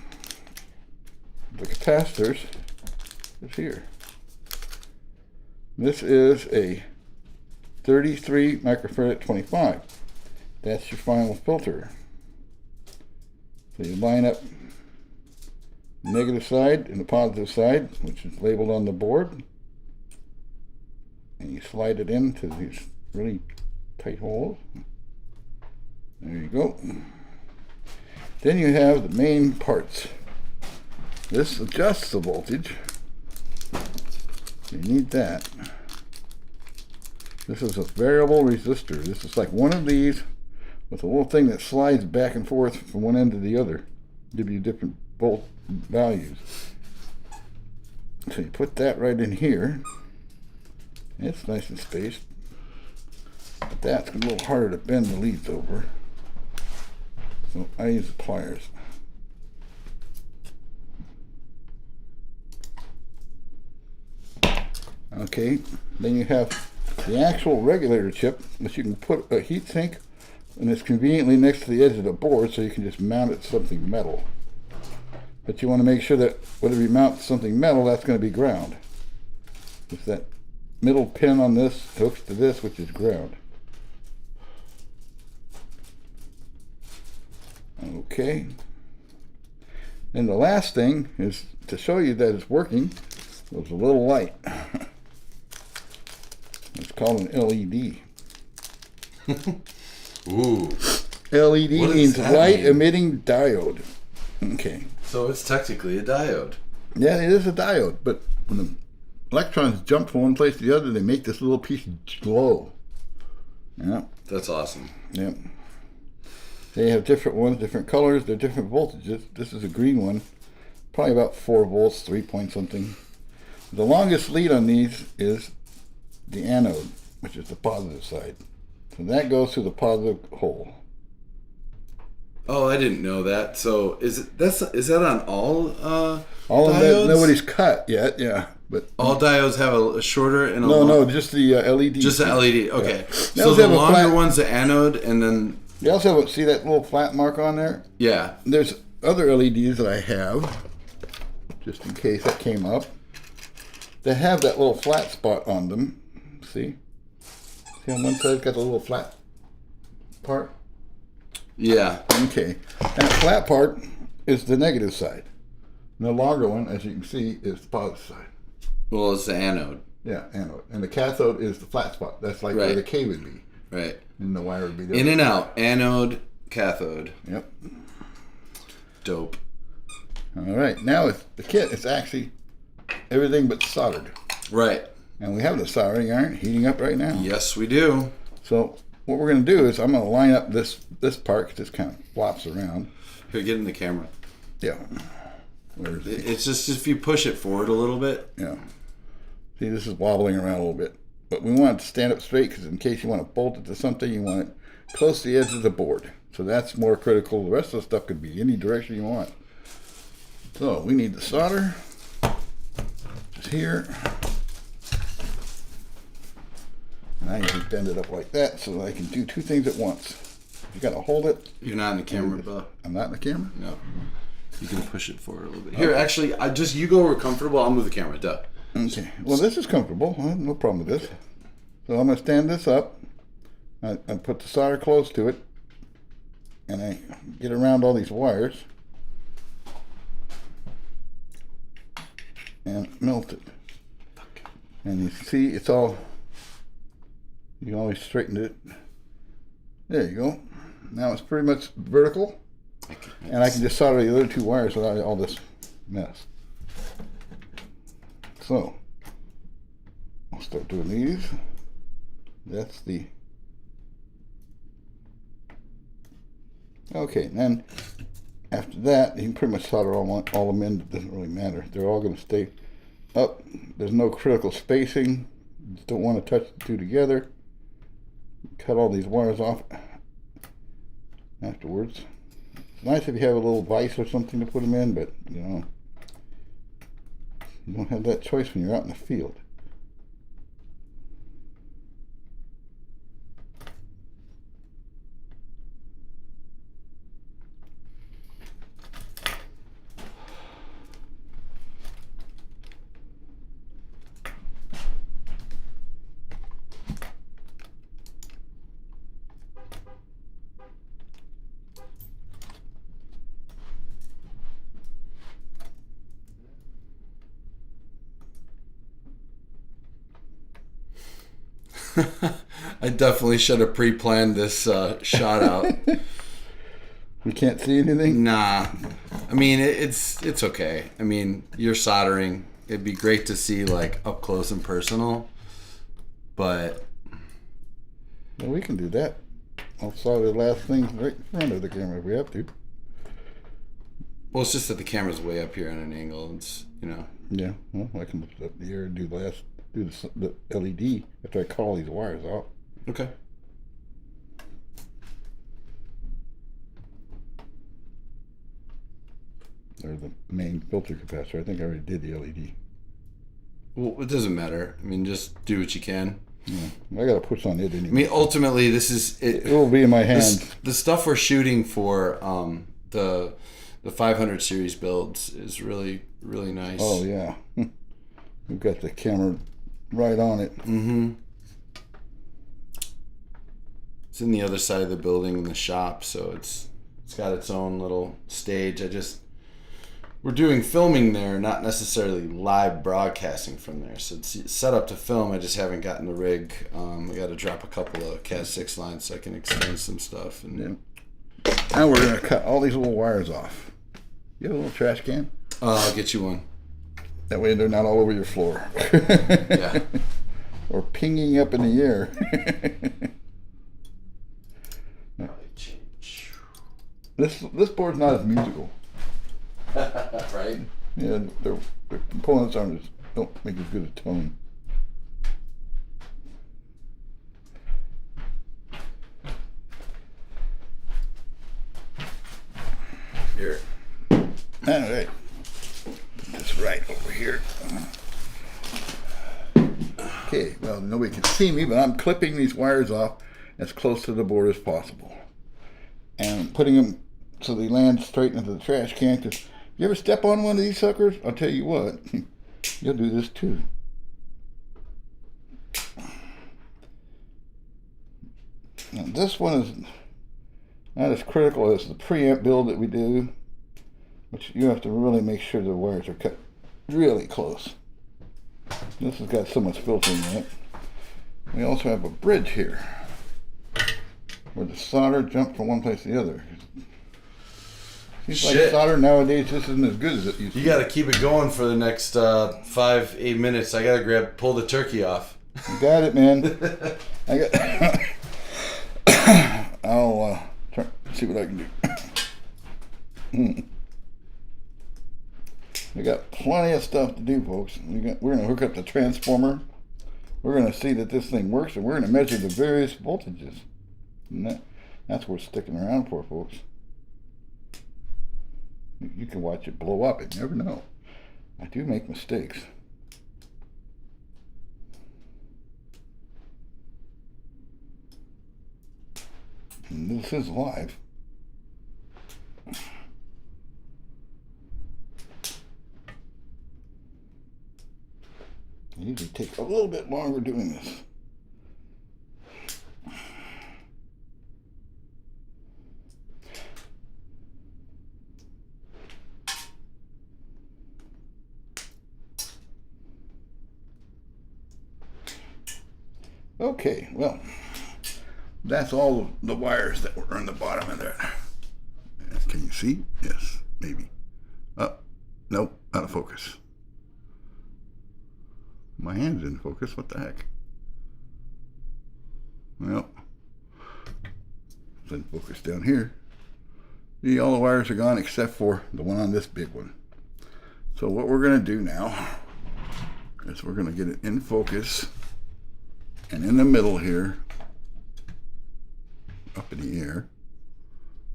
the capacitors, is here. This is a 33 microfarad 25. That's your final filter. So you line up the negative side and the positive side, which is labeled on the board, and you slide it into these really tight holes. There you go. Then you have the main parts. This adjusts the voltage. You need that. This is a variable resistor. This is like one of these with a little thing that slides back and forth from one end to the other, give you different volt values. So you put that right in here. It's nice and spaced, but that's a little harder to bend the leads over. So I use the pliers. Okay, then you have the actual regulator chip, which you can put a heat sink, and it's conveniently next to the edge of the board, so you can just mount it to something metal. But you want to make sure that whatever you mount to something metal, that's going to be ground. It's that middle pin on this hooks to this, which is ground. Okay. And the last thing is to show you that it's working. There's a little light. It's called an LED. Ooh. LED means light emitting diode. Okay. So it's technically a diode. Yeah, it is a diode, but when the electrons jump from one place to the other, they make this little piece glow. Yeah. That's awesome. Yep. They have different ones, different colors, they're different voltages. This is a green one, probably about 4 volts, 3 point something. The longest lead on these is the anode, which is the positive side. So that goes through the positive hole. Oh, I didn't know that. So is that on all All diodes? of that nobody's cut yet, yeah. But all diodes have a shorter and a no, just the LED. Just the LED. Okay. Yeah. So the longer one's the anode, and then you also see that little flat mark on there? Yeah. There's other LEDs that I have, just in case that came up. They have that little flat spot on them. See? See on one side it's got the little flat part? Yeah. Okay. That flat part is the negative side. And the longer one, as you can see, is the positive side. Well, it's the anode. Yeah, anode. And the cathode is the flat spot. That's like where the K would be. Right. And the wire would be there. In and out. Anode, cathode. Yep. Dope. All right. Now with the kit, it's actually everything but soldered. Right. And we have the soldering iron heating up right now. Yes, we do. So what we're going to do is I'm going to line up this part, because this kind of flops around. Here, get in the camera. Yeah. Where's it's just if you push it forward a little bit. Yeah. See, this is wobbling around a little bit. But we want it to stand up straight, because in case you want to bolt it to something, you want it close to the edge of the board. So that's more critical. The rest of the stuff could be any direction you want. So we need the solder. Just here. And I usually bend it up like that so that I can do 2 things at once. You got to hold it. You're not in the camera, Bo. I'm not in the camera? No. You can push it forward a little bit. Here, actually, you go where comfortable. I'll move the camera. Duh. Okay. Well, this is comfortable. I have no problem with this. So I'm going to stand this up. I put the solder close to it. And I get around all these wires. And melt it. And you see, it's all... You can always straighten it. There you go. Now it's pretty much vertical. And I can just solder the other 2 wires without all this mess. So, I'll start doing these. That's the... Okay, and then after that, you can pretty much solder all of them in. It doesn't really matter. They're all going to stay up. There's no critical spacing. Just don't want to touch the 2 together. Cut all these wires off afterwards. It's nice if you have a little vise or something to put them in, but you know, you don't have that choice when you're out in the field. I definitely should have pre-planned this shot out. We can't see anything? Nah. I mean, it's okay. I mean, you're soldering. It'd be great to see, like, up close and personal. But... Well, we can do that. I'll solder the last things right in front of the camera if we have to. Well, it's just that the camera's way up here on an angle. It's, you know. Yeah, well, I can lift it up in the air and do the LED after I call these wires out. Okay. Or the main filter capacitor. I think I already did the LED. Well, it doesn't matter. I mean, just do what you can. Yeah, I gotta push on it anyway. I mean, ultimately, this is it. It will be in my hands. The stuff we're shooting for the 500 series builds is really nice. Oh yeah, we've got the camera right on it. Mm-hmm. It's in the other side of the building in the shop, so it's got its own little stage. We're doing filming there, not necessarily live broadcasting from there. So it's set up to film. I just haven't gotten the rig. I got to drop a couple of Cat 6 lines so I can extend some stuff. And yeah. Now we're gonna cut all these little wires off. You have a little trash can? I'll get you one. That way they're not all over your floor. Yeah. Or pinging up in the air. This board's not as musical. Right? Yeah, the components don't make as good a tone. Here. All right. Put this right over here. Okay, well, nobody can see me, but I'm clipping these wires off as close to the board as possible. And I'm putting them so they land straight into the trash can. Cause you ever step on one of these suckers? I'll tell you what, you'll do this too. Now, this one is not as critical as the preamp build that we do, which you have to really make sure the wires are cut really close. This has got so much filtering in it. We also have a bridge here where the solder jumped from one place to the other. Seems like solder nowadays just isn't as good as it used to be. You got to keep it going for the next 5-8 minutes. I got to pull the turkey off. You got it, man. I'll try see what I can do. We got plenty of stuff to do, folks. We're going to hook up the transformer. We're going to see that this thing works, and we're going to measure the various voltages. And that's what we're sticking around for, folks. You can watch it blow up. You never know. I do make mistakes. And this is live. It usually takes a little bit longer doing this. Okay, well, that's all the wires that were on the bottom of there. Can you see? Yes, maybe. Oh, nope, out of focus. My hand's in focus, what the heck? Well, it's in focus down here. See, all the wires are gone except for the one on this big one. So what we're gonna do now is we're gonna get it in focus. And in the middle here, up in the air,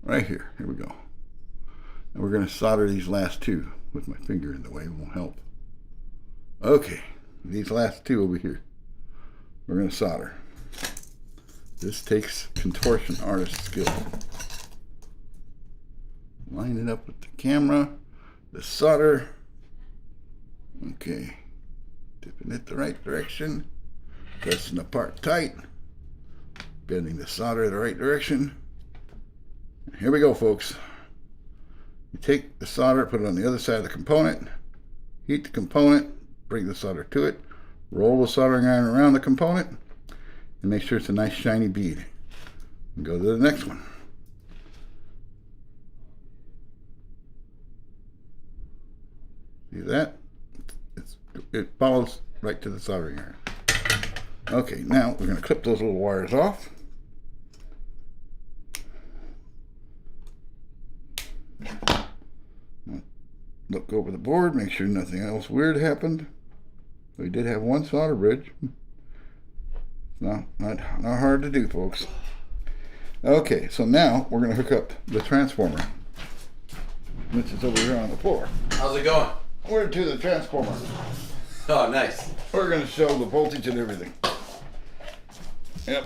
right here we go. And we're going to solder these last two with my finger in the way, it won't help. Okay, these last two over here, we're going to solder. This takes contortion artist skill. Line it up with the camera, the solder. Okay, dipping it the right direction. Pressing the part tight, bending the solder the right direction. Here we go, folks. You take the solder, put it on the other side of the component, heat the component, bring the solder to it, roll the soldering iron around the component, and make sure it's a nice shiny bead. And go to the next one. See that? It follows right to the soldering iron. Okay, now we're going to clip those little wires off. look over the board, make sure nothing else weird happened. We did have one solder bridge. Not hard to do, folks. Okay, so now we're going to hook up the transformer, which is over here on the floor. How's it going? We're to the transformer. Oh, nice. We're going to show the voltage and everything. Yep,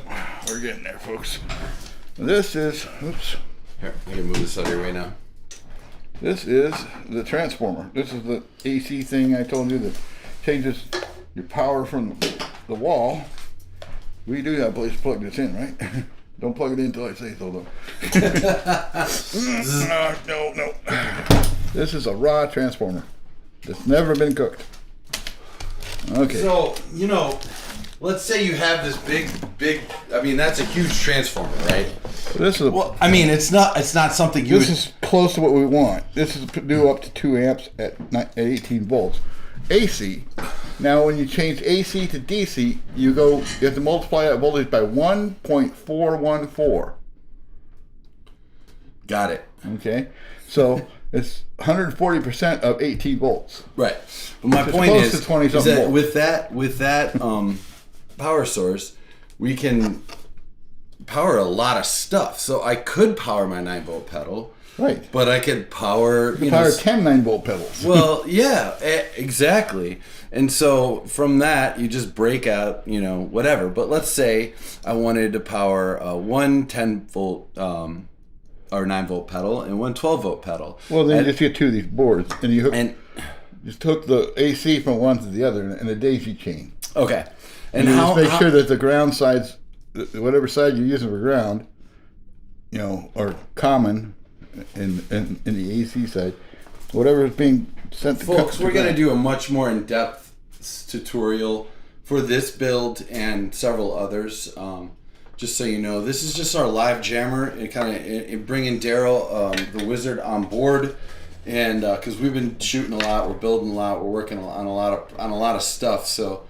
we're getting there, folks. This is, oops. Here, I can move this out of your way now. This is the transformer. This is the AC thing I told you that changes your power from the wall. We do have a place to plug this in, right? Don't plug it in until I say so, though. No. This is a raw transformer. It's never been cooked. Okay. So, let's say you have this big, I mean, that's a huge transformer, right? This is well, I mean, it's not something you This is close to what we want. This is do up to 2 amps at 18 volts. AC. Now, when you change AC to DC, you have to multiply that voltage by 1.414. Got it. Okay, so it's 140% of 18 volts. Right. But my point close is to 20 that something with that power source, we can power a lot of stuff. So I could power my 9-volt pedal. Right. But I could power... You power 10 9-volt pedals. Well, yeah, exactly. And so from that, you just break out, whatever. But let's say I wanted to power one 10-volt or 9-volt pedal and one 12-volt pedal. Well, then you just get 2 of these boards, and you just hook the AC from one to the other in a daisy chain. Okay. And you just make sure that the ground sides, whatever side you're using for ground, are common in the AC side. Whatever is being sent to folks, we're going to do a much more in-depth tutorial for this build and several others. Just so you know, this is just our live jammer. It kind of bringing Daryl, the wizard, on board, and because we've been shooting a lot, we're building a lot, we're working on a lot of stuff. So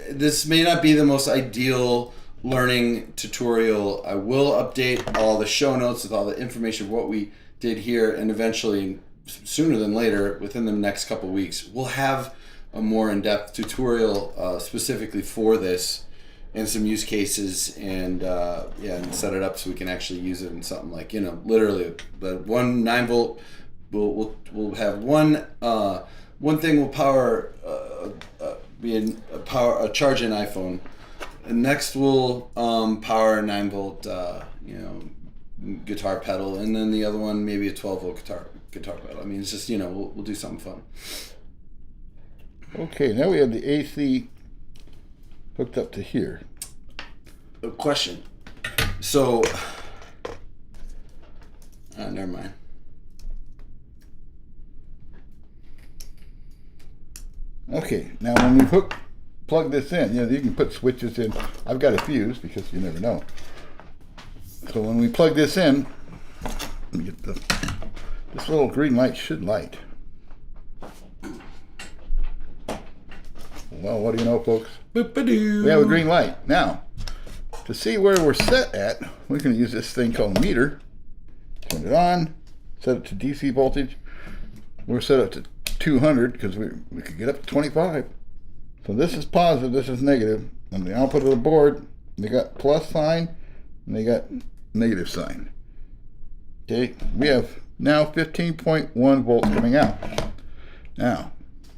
this may not be the most ideal learning tutorial. I will update all the show notes with all the information of what we did here, and eventually, sooner than later, within the next couple weeks, we'll have a more in-depth tutorial specifically for this and some use cases, and and set it up so we can actually use it in something like literally. But one 9-volt, we'll have one thing will power charge an iPhone. And next we'll power a 9-volt guitar pedal, and then the other one maybe a 12-volt guitar pedal. I mean, it's just we'll do something fun. Okay, now we have the AC hooked up to here. A question. So, never mind. Okay, now when we plug this in, you can put switches in. I've got a fuse because you never know. So when we plug this in, let me get this little green light should light. Well, what do you know, folks? Boop-a-doo. We have a green light. Now, to see where we're set at, we can use this thing called a meter. Turn it on, set it to DC voltage. We're set up to 200 because we could get up to 25. So this is positive, this is negative. On the output of the board, they got plus sign and they got negative sign. Okay, we have now 15.1 volts coming out. Now,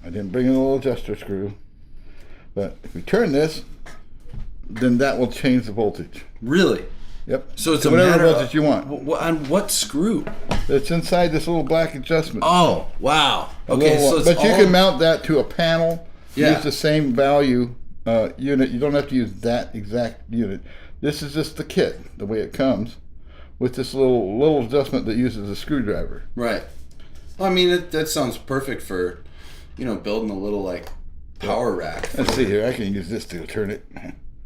I didn't bring in a little adjuster screw, but if we turn this, then that will change the voltage. Really? Yep. So it's whatever matter voltage you want. On what screw? It's inside this little black adjustment. Oh, wow. Okay, so but you can mount that to a panel. Yeah. Use the same value unit. You don't have to use that exact unit. This is just the kit, the way it comes, with this little adjustment that uses a screwdriver. Right. Well, I mean, that sounds perfect for, building a little power rack. Let's see here. I can use this to turn it.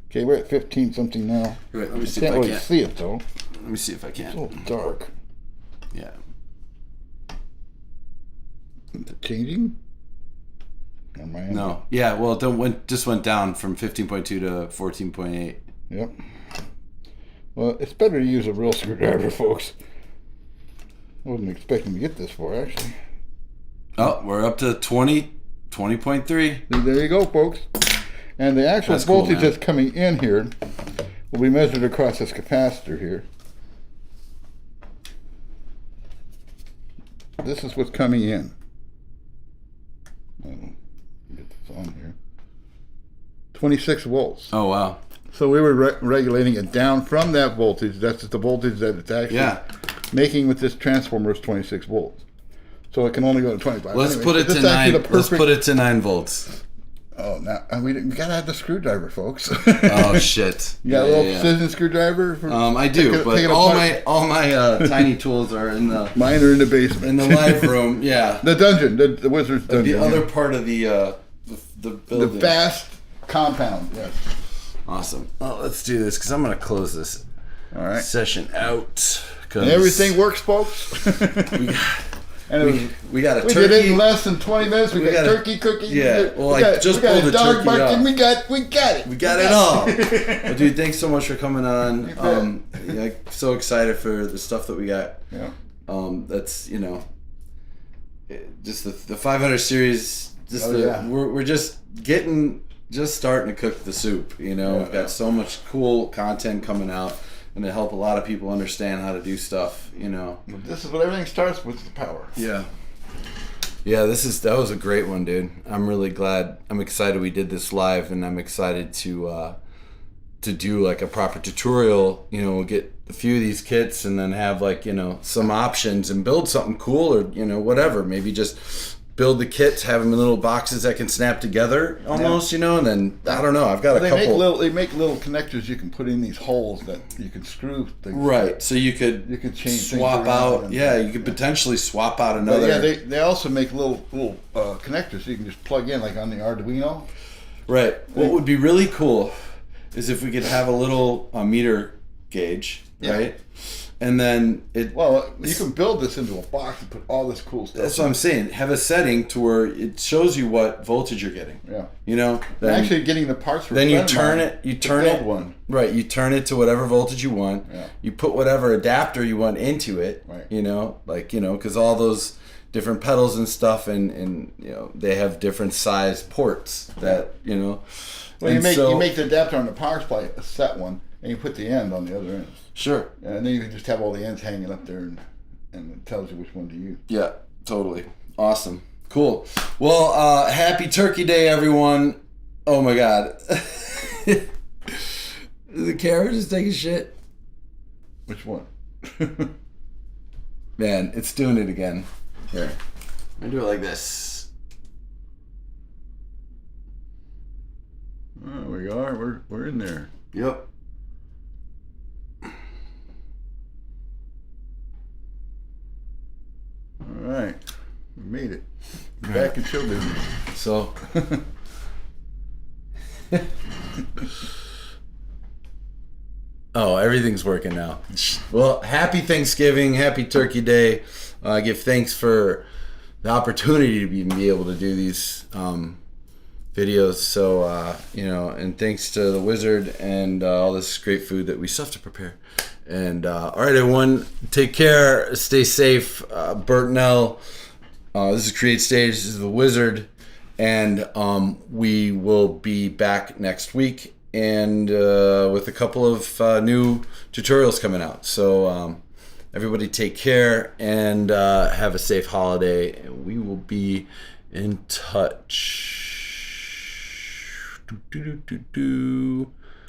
Okay, we're at 15 something now. Wait, let me see Can't if I really can. see it though. Let me see if I can. It's a little dark. Yeah. Is it changing? On my end? No. Yeah. Well, just went down from 15.2 to 14.8. Yep. Well, it's better to use a real screwdriver, folks. I wasn't expecting to get this far, actually. Oh, we're up to 20.3. There you go, folks. And the actual That's cool, voltage man. that's coming in here will be measured across this capacitor here. This is what's coming in. Get this on here. 26 volts. Oh, wow. So we were regulating it down from that voltage. That's the voltage that it's actually making with this transformer is 26 volts. So it can only go to 25. Let's Anyway, put it this to is actually 9. the Let's perfect- put it to 9 volts. Oh, now we gotta have the screwdriver, folks. Oh shit! You got a little precision screwdriver? I do, but all my tiny tools are in the mine are in the basement, in the live room. Yeah, the dungeon, the wizard's dungeon. The other part of the building. The vast compound. Yes. Awesome. Oh, let's do this because I'm gonna close this session out. And everything works, folks. We got a we turkey. did it in less than 20 minutes. We got turkey cooking. Yeah, well, I just we got pulled a the dog turkey barking. out. We got it. We got it all. Well, dude, thanks so much for coming on. Yeah, so excited for the stuff that we got. Yeah. That's just the 500 series. We're just starting to cook the soup. We've got so much cool content coming out. And to help a lot of people understand how to do stuff, This is what everything starts with, the power. Yeah. Yeah, that was a great one, dude. I'm really glad. I'm excited we did this live, and I'm excited to do like a proper tutorial. We'll get a few of these kits, and then have some options and build something cool, or whatever. Maybe just build the kits, have them in little boxes that can snap together almost, and then I don't know. I've got a couple. They make little connectors you can put in these holes that you can screw things. Right, so you could change swap out. Yeah, you could potentially swap out another. But yeah, they also make little connectors so you can just plug in like on the Arduino. Right. What would be really cool is if we could have a little meter gauge, right? And then you can build this into a box and put all this cool stuff. That's what I'm saying. Have a setting to where it shows you what voltage you're getting. Yeah. Then actually getting the parts. Then you turn it. Right. You turn it to whatever voltage you want. Yeah. You put whatever adapter you want into it. Right. Because all those different pedals and stuff, and they have different size ports that Well, you make the adapter on the power supply a set one, and you put the end on the other end. Sure. And then you can just have all the ends hanging up there, and it tells you which one to use. Yeah, totally. Awesome. Cool. Well, happy Turkey Day, everyone. Oh my God. The camera just taking shit. Which one? Man, it's doing it again. Here. I'm gonna do it like this. Oh, we are. We're in there. Yep. All right, we made it. Back in show business. So, everything's working now. Well, happy Thanksgiving, happy Turkey Day. I give thanks for the opportunity to even be able to do these videos. So, and thanks to the Wizard and all this great food that we still have to prepare. And all right, everyone, take care, stay safe. Bert Nell, this is Create Stage, this is the Wizard, and we will be back next week and with a couple of new tutorials coming out. So everybody take care and have a safe holiday, and we will be in touch.